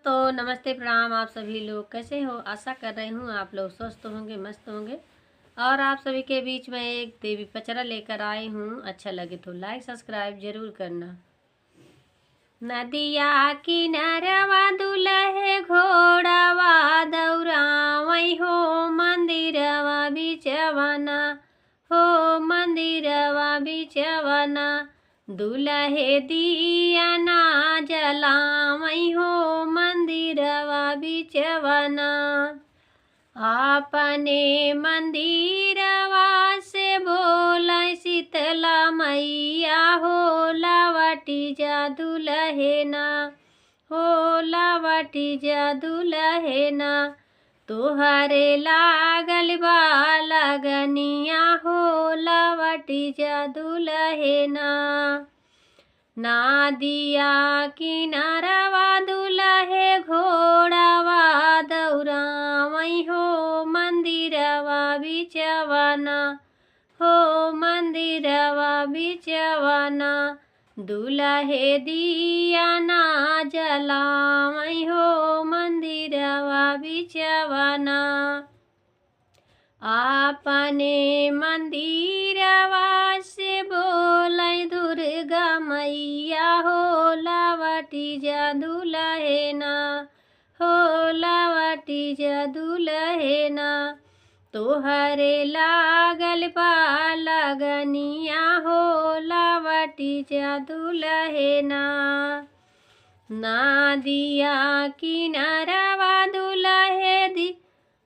दोस्तों नमस्ते प्रणाम। आप सभी लोग कैसे हो? आशा कर रही हूँ आप लोग स्वस्थ होंगे, मस्त होंगे। और आप सभी के बीच में एक देवी पचरा लेकर आई हूँ। अच्छा लगे तो लाइक सब्सक्राइब जरूर करना। नदिया किनारवा दुलहे घोड़ावा दौरावई हो मंदिरवा बिचवना, हो मंदिरवा बिचवना। दुलहे दिया ना जलावई हो मंदिरवा बिचवना। आपने मंदिरवा से बोला शीतला मैया हो लावटी जा दुलहेना, हो लावटी जा दुलहेना। तोहरे लागल बा लगनिया हो लावटी जा दुलहेना। नादिया किनारवा दुलहे घोड़ावा दौरावई हो मंदिरवा बिचवना, हो मंदिरवा बिचवना। दुलहे दिया ना जलावई हो मंदिरवा बिचवना। आपने मंदिरवा से बोलै दुर्गा मैया हो लावटी जा दुलहेना, हो लावटी जा दुलहेना। तोहरे लागल बा लगनिया हो लावटी जा दुलहेना। नादिया किनारवा दुलहे दी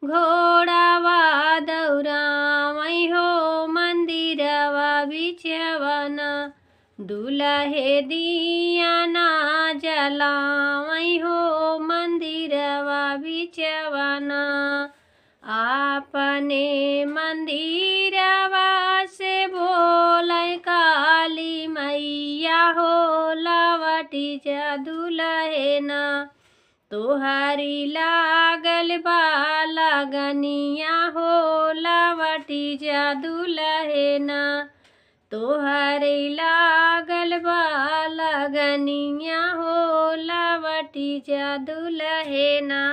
घोड़ावा दौरावई हो मंदिरवा बिचवना। दुलहे दिया ना जलावई हो मंदिरवा बिचवना। आपने मंदिरवा से बोलै काली मैया हो लावटी जा दुलहेना। तोहरी लागल बा लगनिया हो लावटी जा दुलहेना। तोहरी लागल बा लगनिया हो लावटी जा दुलहेना।